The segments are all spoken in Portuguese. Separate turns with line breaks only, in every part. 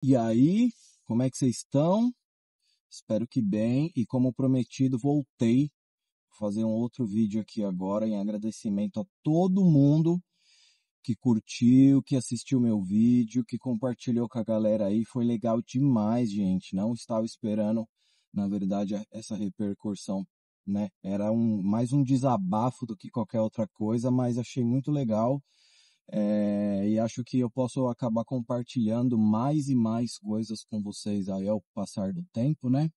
E aí, como é que vocês estão? Espero que bem. E como prometido, voltei a fazer um outro vídeo aqui agora em agradecimento a todo mundo que curtiu, que assistiu meu vídeo, que compartilhou com a galera aí. Foi legal demais, gente. Não estava esperando, na verdade, essa repercussão, né? Era mais um desabafo do que qualquer outra coisa, mas achei muito legal. E acho que eu posso acabar compartilhando mais e mais coisas com vocês aí ao passar do tempo, né?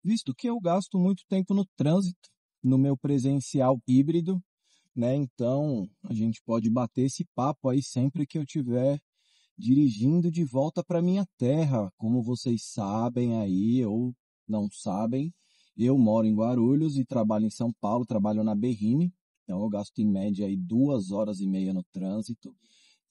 Visto que eu gasto muito tempo no trânsito, no meu presencial híbrido, né? Então, a gente pode bater esse papo aí sempre que eu tiver dirigindo de volta para minha terra. Como vocês sabem aí, ou não sabem, eu moro em Guarulhos e trabalho em São Paulo, trabalho na Berrine. Então, eu gasto em média aí 2 horas e meia no trânsito.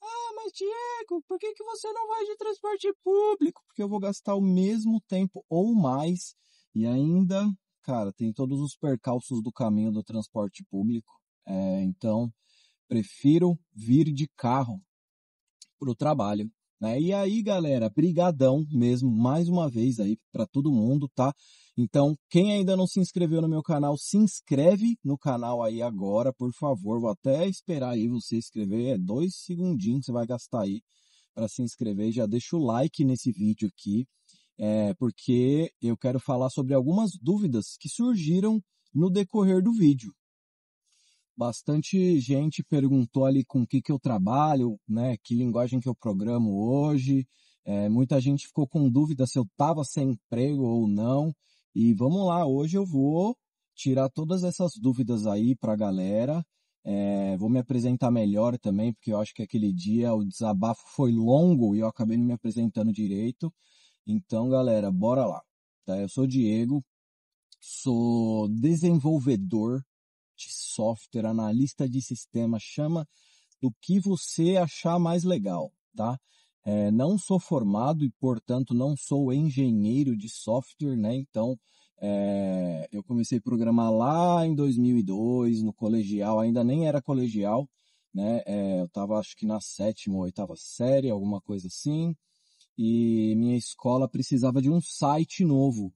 Ah, mas Diego, por que que você não vai de transporte público? Porque eu vou gastar o mesmo tempo ou mais e ainda, cara, tem todos os percalços do caminho do transporte público. Então, prefiro vir de carro para o trabalho, né? E aí, galera, brigadão mesmo, mais uma vez aí para todo mundo, tá? Então, quem ainda não se inscreveu no meu canal, se inscreve no canal aí agora, por favor. Vou até esperar aí você inscrever, 2 segundinhos que você vai gastar aí para se inscrever. Já deixa o like nesse vídeo aqui, porque eu quero falar sobre algumas dúvidas que surgiram no decorrer do vídeo. Bastante gente perguntou ali com o que eu trabalho, né? Que linguagem que eu programo hoje. Muita gente ficou com dúvida se eu estava sem emprego ou não. E vamos lá, hoje eu vou tirar todas essas dúvidas aí para a galera. Vou me apresentar melhor também, porque eu acho que aquele dia o desabafo foi longo e eu acabei não me apresentando direito. Então, galera, bora lá. Tá? Eu sou Diego, sou desenvolvedor de software, analista de sistema, chama do que você achar mais legal, tá? Não sou formado e, portanto, não sou engenheiro de software, né? Então, eu comecei a programar lá em 2002, no colegial, ainda nem era colegial, né? Eu estava, acho que na 7ª ou 8ª série, alguma coisa assim, e minha escola precisava de um site novo.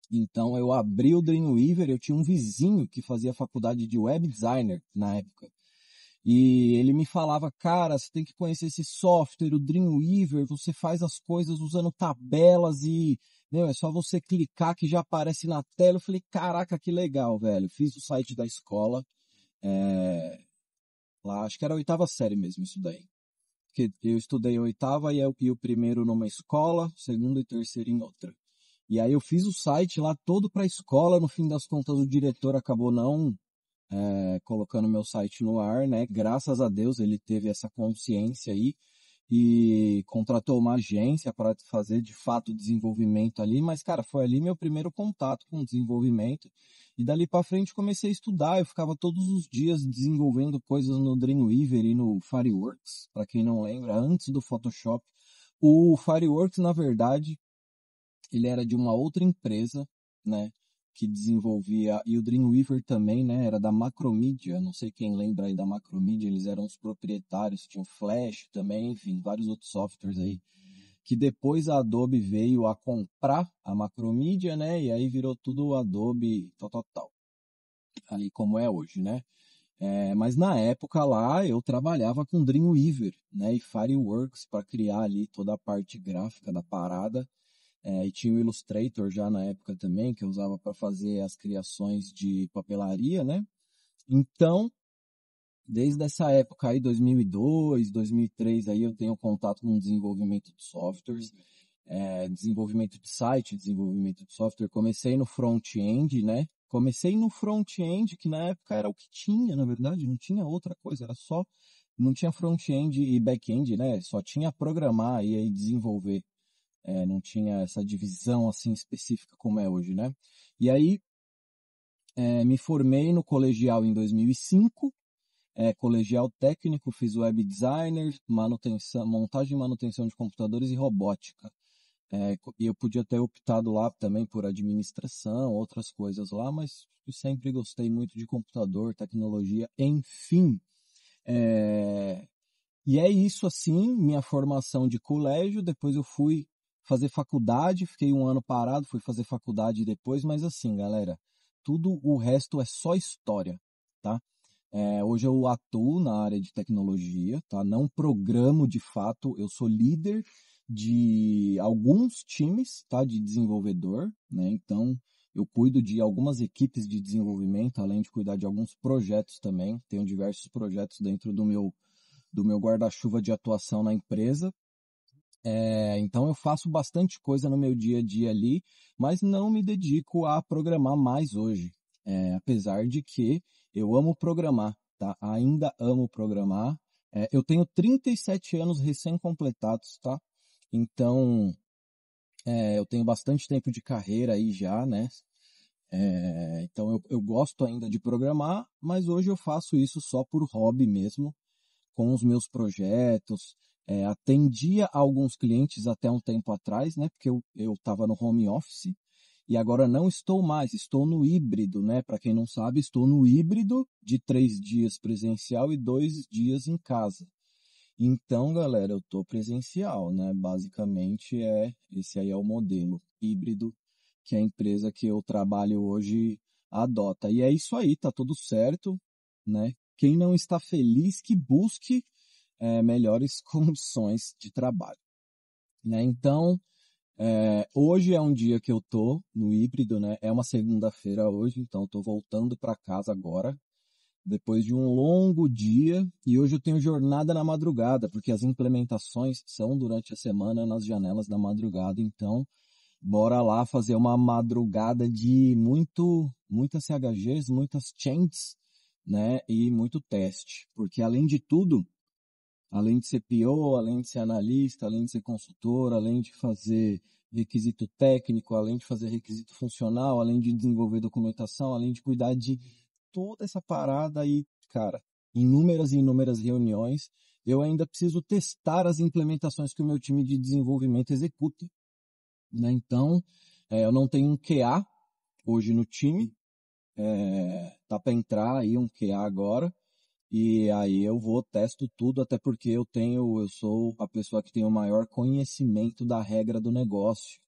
Então eu abri o Dreamweaver, eu tinha um vizinho que fazia faculdade de web designer na época. E ele me falava, cara, você tem que conhecer esse software, o Dreamweaver, você faz as coisas usando tabelas e, meu, é só você clicar que já aparece na tela. Eu falei, caraca, que legal, velho. Fiz o site da escola, lá, acho que era a 8ª série mesmo isso daí. Porque eu estudei a 8ª e o primeiro numa escola, segundo e terceiro em outra. E aí eu fiz o site lá todo para a escola, no fim das contas o diretor acabou não colocando meu site no ar, né? Graças a Deus ele teve essa consciência aí e contratou uma agência para fazer de fato o desenvolvimento ali, mas cara, foi ali meu primeiro contato com o desenvolvimento e dali para frente comecei a estudar, eu ficava todos os dias desenvolvendo coisas no Dreamweaver e no Fireworks, para quem não lembra, antes do Photoshop. O Fireworks, na verdade, ele era de uma outra empresa, né, que desenvolvia, e o Dreamweaver também, né, era da Macromedia, não sei quem lembra aí da Macromedia, eles eram os proprietários, tinham Flash também, enfim, vários outros softwares aí, que depois a Adobe veio a comprar a Macromedia, né, e aí virou tudo Adobe tal, aí como é hoje, né. Mas na época lá eu trabalhava com Dreamweaver, né, e Fireworks para criar ali toda a parte gráfica da parada. E tinha o Illustrator já na época também, que eu usava para fazer as criações de papelaria, né? Então, desde essa época aí, 2002, 2003, aí eu tenho contato com desenvolvimento de softwares, desenvolvimento de site, desenvolvimento de software. Comecei no front-end, né? Comecei no front-end, que na época era o que tinha, na verdade, não tinha outra coisa, era só, não tinha front-end e back-end, né? Só tinha programar e aí desenvolver. Não tinha essa divisão assim específica como é hoje, né? E aí me formei no colegial em 2005, colegial técnico, fiz web designer, manutenção, montagem e manutenção de computadores e robótica. E eu podia ter optado lá também por administração, outras coisas lá, mas eu sempre gostei muito de computador, tecnologia, enfim. E é isso assim, minha formação de colégio, depois eu fui fazer faculdade, fiquei um ano parado, fui fazer faculdade depois, mas assim, galera, tudo o resto é só história, tá? Hoje eu atuo na área de tecnologia, tá? Não programo de fato, eu sou líder de alguns times, tá? De desenvolvedor, né? Então, eu cuido de algumas equipes de desenvolvimento, além de cuidar de alguns projetos também. Tenho diversos projetos dentro do meu guarda-chuva de atuação na empresa. Então eu faço bastante coisa no meu dia a dia ali, mas não me dedico a programar mais hoje. Apesar de que eu amo programar, tá? Ainda amo programar. Eu tenho 37 anos recém-completados, tá? Então, eu tenho bastante tempo de carreira aí já, né? Então eu gosto ainda de programar, mas hoje eu faço isso só por hobby mesmo, com os meus projetos. Atendia alguns clientes até um tempo atrás, né? Porque eu estava no home office e agora não estou mais, estou no híbrido, né? Para quem não sabe, estou no híbrido de 3 dias presencial e 2 dias em casa. Então, galera, eu tô presencial, né? Basicamente esse aí é o modelo híbrido que a empresa que eu trabalho hoje adota. E é isso aí, tá tudo certo, né? Quem não está feliz que busque melhores condições de trabalho, né? Então, hoje é um dia que eu tô no híbrido, né? É uma segunda-feira hoje, então eu tô voltando para casa agora, depois de um longo dia, e hoje eu tenho jornada na madrugada, porque as implementações são durante a semana nas janelas da madrugada, então bora lá fazer uma madrugada de muitas CHGs, muitas changes, né, e muito teste, porque além de tudo, além de ser PO, além de ser analista, além de ser consultor, além de fazer requisito técnico, além de fazer requisito funcional, além de desenvolver documentação, além de cuidar de toda essa parada aí, cara, inúmeras e inúmeras reuniões, eu ainda preciso testar as implementações que o meu time de desenvolvimento executa, né? Então, eu não tenho um QA hoje no time, tá para entrar aí um QA agora, e aí eu vou, testo tudo, até porque eu sou a pessoa que tem o maior conhecimento da regra do negócio,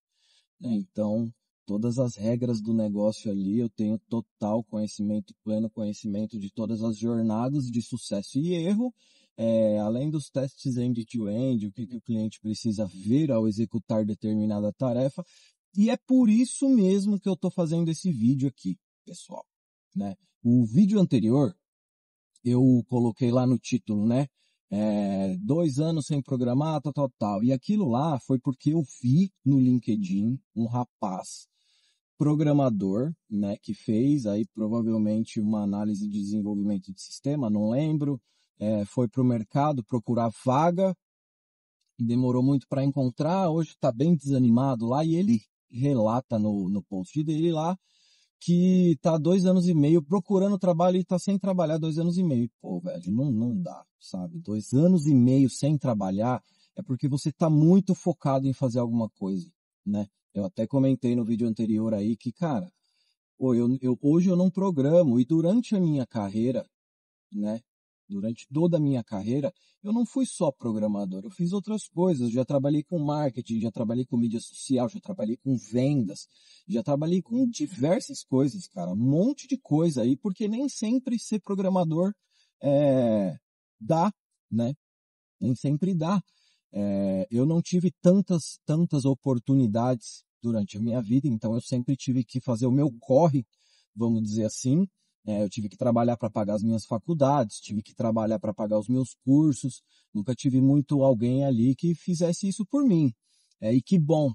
né? Então, todas as regras do negócio ali, eu tenho total conhecimento, pleno conhecimento de todas as jornadas de sucesso e erro, além dos testes end-to-end, o que o cliente precisa ver ao executar determinada tarefa. E é por isso mesmo que eu estou fazendo esse vídeo aqui, pessoal, né? O vídeo anterior, eu coloquei lá no título, né? 2 anos sem programar, tal, tal, tal. E aquilo lá foi porque eu vi no LinkedIn um rapaz programador, né, que fez aí provavelmente uma análise de desenvolvimento de sistema, não lembro, foi para o mercado procurar vaga, demorou muito para encontrar, hoje está bem desanimado lá e ele relata no post dele lá que tá 2 anos e meio procurando trabalho e tá sem trabalhar 2 anos e meio. Pô, velho, não dá, sabe? 2 anos e meio sem trabalhar é porque você tá muito focado em fazer alguma coisa, né? Eu até comentei no vídeo anterior aí que, cara, pô, hoje eu não programo e durante a minha carreira, né? Durante toda a minha carreira, eu não fui só programador, eu fiz outras coisas. Já trabalhei com marketing, já trabalhei com mídia social, já trabalhei com vendas, já trabalhei com diversas coisas, cara. Um monte de coisa aí, porque nem sempre ser programador dá, né? Nem sempre dá. Eu não tive tantas oportunidades durante a minha vida, então eu sempre tive que fazer o meu corre, vamos dizer assim. Eu tive que trabalhar para pagar as minhas faculdades, tive que trabalhar para pagar os meus cursos. Nunca tive muito alguém ali que fizesse isso por mim. E que bom,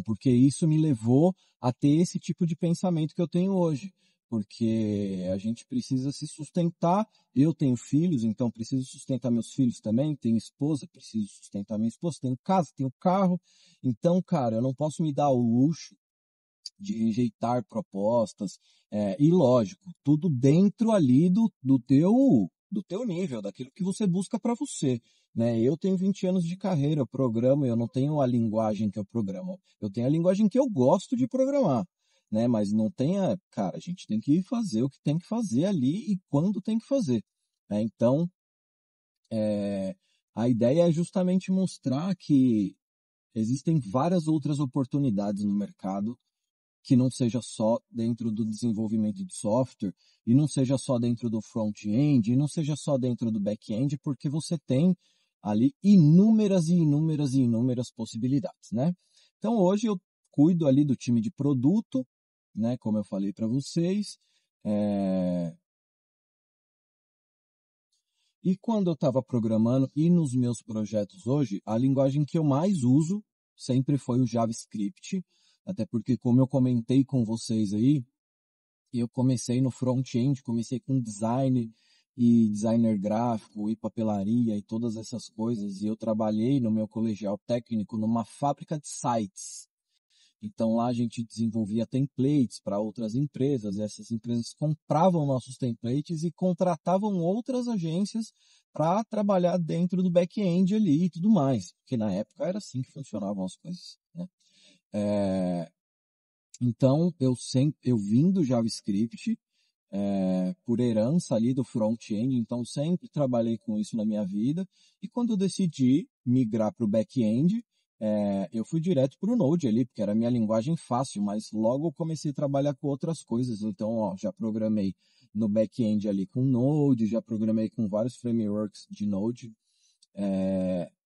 porque isso me levou a ter esse tipo de pensamento que eu tenho hoje. Porque a gente precisa se sustentar. Eu tenho filhos, então preciso sustentar meus filhos também. Tenho esposa, preciso sustentar minha esposa. Tenho casa, tenho carro. Então, cara, eu não posso me dar o luxo de rejeitar propostas, e lógico, tudo dentro ali do teu nível, daquilo que você busca para você, né? Eu tenho 20 anos de carreira, eu programo, eu não tenho a linguagem que eu programo, eu tenho a linguagem que eu gosto de programar, né? Mas não tenha, cara, a gente tem que fazer o que tem que fazer ali e quando tem que fazer, né? Então, a ideia é justamente mostrar que existem várias outras oportunidades no mercado que não seja só dentro do desenvolvimento de software, e não seja só dentro do front-end, e não seja só dentro do back-end, porque você tem ali inúmeras e inúmeras e inúmeras possibilidades, né? Então hoje eu cuido ali do time de produto, né? Como eu falei para vocês. E quando eu estava programando e nos meus projetos hoje, a linguagem que eu mais uso sempre foi o JavaScript, até porque, como eu comentei com vocês aí, eu comecei no front-end, comecei com design e designer gráfico e papelaria e todas essas coisas, e eu trabalhei no meu colegial técnico numa fábrica de sites. Então lá a gente desenvolvia templates para outras empresas, e essas empresas compravam nossos templates e contratavam outras agências para trabalhar dentro do back-end ali e tudo mais, porque na época era assim que funcionavam as coisas, né? Então eu vim do JavaScript, por herança ali do front-end, então sempre trabalhei com isso na minha vida, e quando eu decidi migrar para o back-end, eu fui direto para o Node ali, porque era a minha linguagem fácil, mas logo eu comecei a trabalhar com outras coisas, então ó, já programei no back-end ali com Node, já programei com vários frameworks de Node,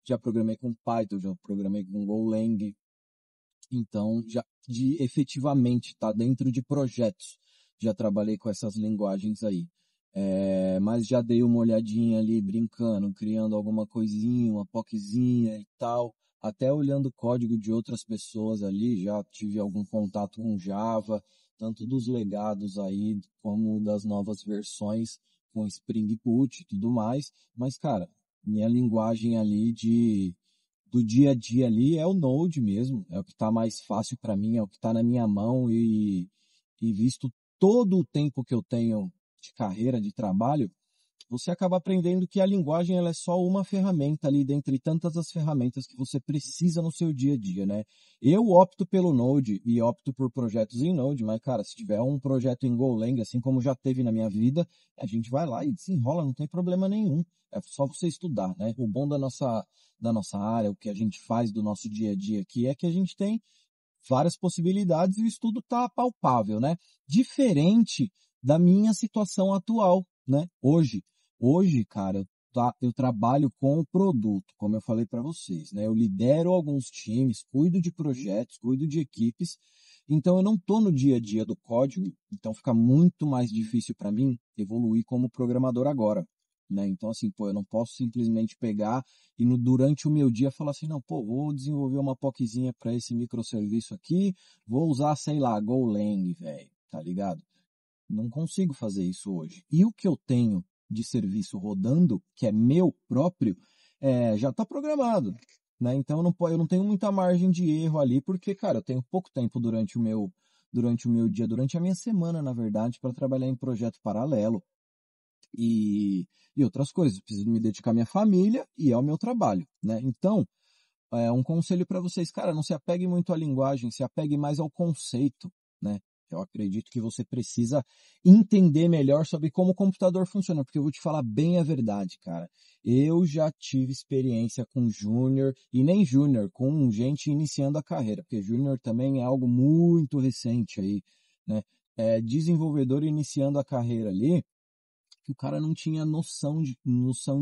já programei com Python, já programei com Golang, então já de efetivamente estar dentro de projetos, já trabalhei com essas linguagens aí. Mas já dei uma olhadinha ali, brincando, criando alguma coisinha, uma POCzinha e tal, até olhando o código de outras pessoas ali, já tive algum contato com Java, tanto dos legados aí, como das novas versões com Spring Boot e tudo mais, mas cara, minha linguagem ali do dia a dia ali é o Node mesmo, é o que está mais fácil para mim, é o que está na minha mão e visto todo o tempo que eu tenho de carreira, de trabalho, você acaba aprendendo que a linguagem ela é só uma ferramenta ali dentre tantas as ferramentas que você precisa no seu dia a dia, né? Eu opto pelo Node e opto por projetos em Node, mas cara, se tiver um projeto em Golang, assim como já teve na minha vida, a gente vai lá e desenrola, não tem problema nenhum. É só você estudar, né? O bom da nossa área, o que a gente faz do nosso dia a dia aqui é que a gente tem várias possibilidades e o estudo está palpável, né? Diferente da minha situação atual, né? Hoje, cara, eu trabalho com o produto, como eu falei para vocês, né? Eu lidero alguns times, cuido de projetos, cuido de equipes, então eu não estou no dia a dia do código, então fica muito mais difícil para mim evoluir como programador agora, né? Então assim, pô, eu não posso simplesmente pegar e durante o meu dia falar assim, não, pô, vou desenvolver uma POCzinha para esse microserviço aqui, vou usar, sei lá, Golang, velho, tá ligado? Não consigo fazer isso hoje. E o que eu tenho de serviço rodando, que é meu próprio, já está programado, né? Então eu não tenho muita margem de erro ali, porque, cara, eu tenho pouco tempo durante o meu dia, durante a minha semana, na verdade, para trabalhar em projeto paralelo e outras coisas. Preciso me dedicar à minha família e ao meu trabalho, né? Então, um conselho para vocês, cara, não se apegue muito à linguagem, se apegue mais ao conceito, né? Eu acredito que você precisa entender melhor sobre como o computador funciona, porque eu vou te falar bem a verdade, cara. Eu já tive experiência com júnior, e nem júnior, com gente iniciando a carreira, porque júnior também é algo muito recente aí, né? Desenvolvedor iniciando a carreira ali, que o cara não tinha noção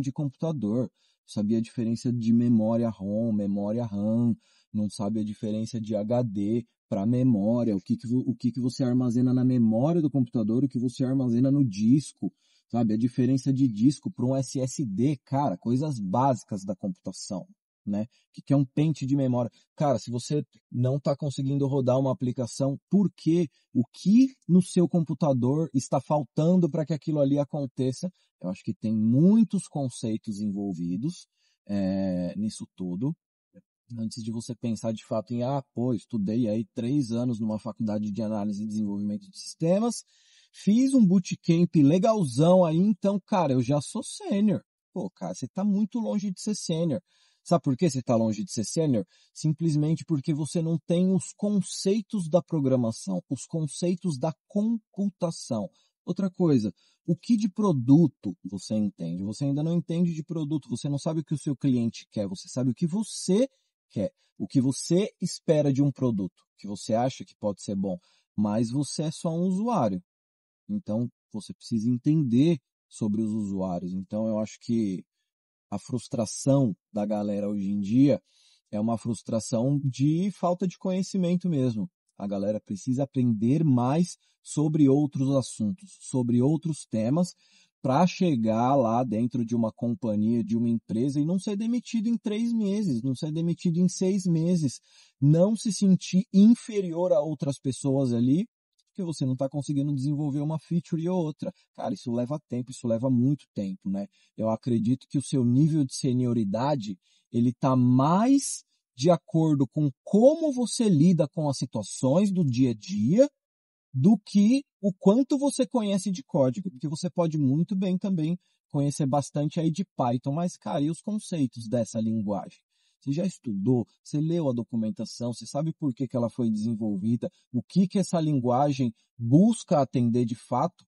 de computador, sabia a diferença de memória ROM, memória RAM, não sabe a diferença de HD para memória, o que você armazena na memória do computador, o que você armazena no disco, sabe? A diferença de disco para um SSD, cara, coisas básicas da computação, né? O que é um pente de memória? Cara, se você não está conseguindo rodar uma aplicação, por quê? O que no seu computador está faltando para que aquilo ali aconteça? Eu acho que tem muitos conceitos envolvidos nisso tudo. Antes de você pensar de fato em, pô, estudei aí 3 anos numa faculdade de análise e desenvolvimento de sistemas, fiz um bootcamp legalzão aí, então, cara, eu já sou sênior. Pô, cara, você está muito longe de ser sênior. Sabe por que você está longe de ser sênior? Simplesmente porque você não tem os conceitos da programação, os conceitos da computação. Outra coisa, o que de produto você entende? Você ainda não entende de produto, você não sabe o que o seu cliente quer, você sabe o que você quer, o que você espera de um produto, o que você acha que pode ser bom, mas você é só um usuário. Então, você precisa entender sobre os usuários. Então, eu acho que a frustração da galera hoje em dia é uma frustração de falta de conhecimento mesmo. A galera precisa aprender mais sobre outros assuntos, sobre outros temas, para chegar lá dentro de uma companhia, de uma empresa e não ser demitido em 3 meses, não ser demitido em 6 meses, não se sentir inferior a outras pessoas ali, porque você não está conseguindo desenvolver uma feature ou outra. Cara, isso leva tempo, isso leva muito tempo, né? Eu acredito que o seu nível de senioridade, ele está mais de acordo com como você lida com as situações do dia a dia do que o quanto você conhece de código, porque você pode muito bem também conhecer bastante aí de Python, mas, cara, e os conceitos dessa linguagem? Você já estudou? Você leu a documentação? Você sabe por que ela foi desenvolvida? O que essa linguagem busca atender de fato?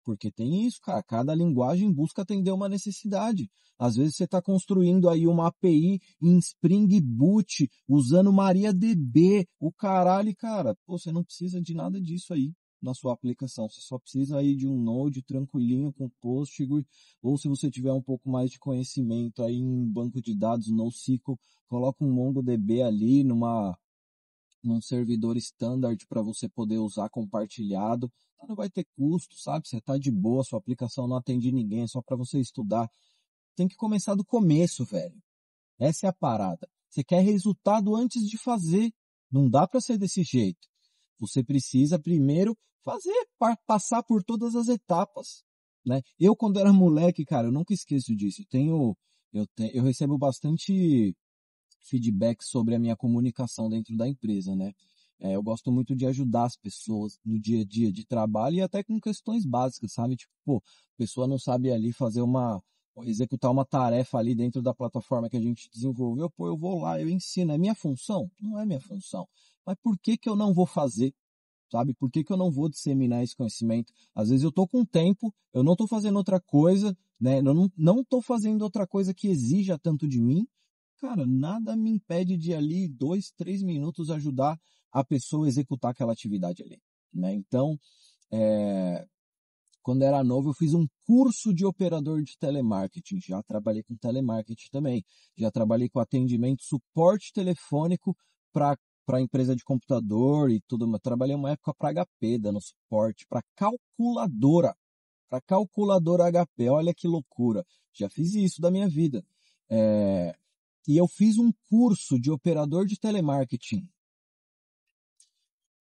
Porque tem isso, cara. Cada linguagem busca atender uma necessidade. Às vezes você está construindo aí uma API em Spring Boot, usando MariaDB, o caralho, cara. Pô, você não precisa de nada disso aí na sua aplicação. Você só precisa aí de um Node tranquilinho com Postgre, ou se você tiver um pouco mais de conhecimento aí em banco de dados, NoSQL, coloca um MongoDB ali num servidor standard para você poder usar compartilhado. Não vai ter custo, sabe? Você está de boa, sua aplicação não atende ninguém, é só para você estudar. Tem que começar do começo, velho. Essa é a parada. Você quer resultado antes de fazer. Não dá para ser desse jeito. Você precisa primeiro fazer, passar por todas as etapas, né? Eu, quando era moleque, cara, eu nunca esqueço disso. Eu recebo bastante feedback sobre a minha comunicação dentro da empresa, né? Eu gosto muito de ajudar as pessoas no dia a dia de trabalho e até com questões básicas, sabe? Tipo, pô, a pessoa não sabe ali executar uma tarefa ali dentro da plataforma que a gente desenvolveu, pô, eu vou lá, eu ensino. É minha função? Não é minha função. Mas por que que eu não vou fazer? Sabe? Por que que eu não vou disseminar esse conhecimento? Às vezes eu tô com tempo, eu não tô fazendo outra coisa, né? Eu não tô fazendo outra coisa que exija tanto de mim. Cara, nada me impede de ali 2, 3 minutos ajudar a pessoa a executar aquela atividade ali, né? Então, é, quando era novo, eu fiz um curso de operador de telemarketing. Já trabalhei com telemarketing também. Já trabalhei com atendimento, suporte telefônico para empresa de computador e tudo. Eu trabalhei uma época para HP, dando suporte para calculadora. Para calculadora HP. Olha que loucura. Já fiz isso da minha vida. E eu fiz um curso de operador de telemarketing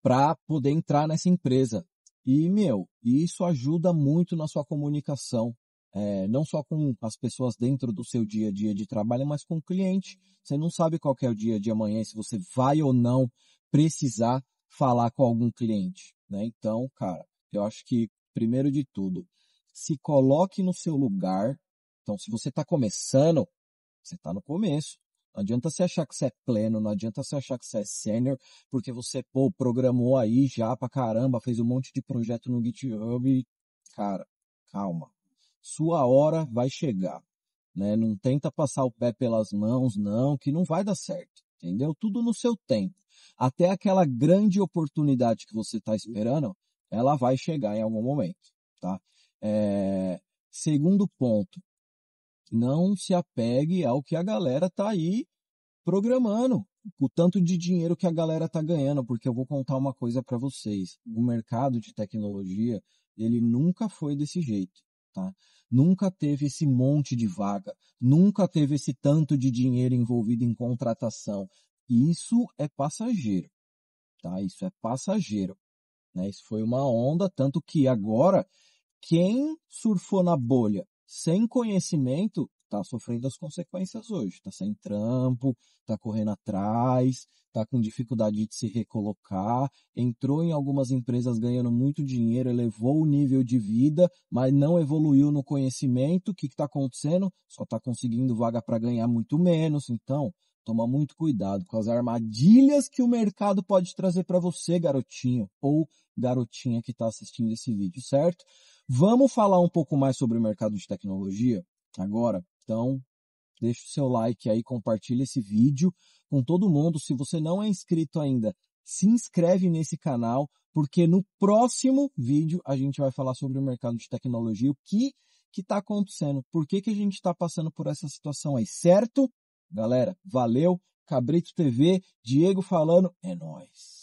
para poder entrar nessa empresa. E, isso ajuda muito na sua comunicação, não só com as pessoas dentro do seu dia a dia de trabalho, mas com o cliente. Você não sabe qual que é o dia de amanhã, se você vai ou não precisar falar com algum cliente, né? Então, cara, eu acho que, primeiro de tudo, se coloque no seu lugar. Então, se você está começando, você está no começo. Não adianta você achar que você é pleno, não adianta você achar que você é sênior, porque você, pô, programou aí já pra caramba, fez um monte de projeto no GitHub. Cara, calma. Sua hora vai chegar, né? Não tenta passar o pé pelas mãos, não, que não vai dar certo, entendeu? Tudo no seu tempo. Até aquela grande oportunidade que você está esperando, ela vai chegar em algum momento, tá? Segundo ponto, não se apegue ao que a galera tá aí programando, o tanto de dinheiro que a galera tá ganhando, porque eu vou contar uma coisa para vocês. O mercado de tecnologia, ele nunca foi desse jeito, tá? Nunca teve esse monte de vaga, nunca teve esse tanto de dinheiro envolvido em contratação. Isso é passageiro, tá? Isso é passageiro, né? Isso foi uma onda, tanto que agora quem surfou na bolha sem conhecimento está sofrendo as consequências hoje. Está sem trampo, está correndo atrás, está com dificuldade de se recolocar, entrou em algumas empresas ganhando muito dinheiro, elevou o nível de vida, mas não evoluiu no conhecimento. O que está acontecendo? Só está conseguindo vaga para ganhar muito menos. Então, toma muito cuidado com as armadilhas que o mercado pode trazer para você, garotinho ou garotinha que está assistindo esse vídeo, certo? Vamos falar um pouco mais sobre o mercado de tecnologia agora. Então, deixa o seu like aí, compartilha esse vídeo com todo mundo. Se você não é inscrito ainda, se inscreve nesse canal, porque no próximo vídeo a gente vai falar sobre o mercado de tecnologia, o que está acontecendo, por que a gente está passando por essa situação aí, certo? Galera, valeu, Cabrito TV, Diego falando, é nóis.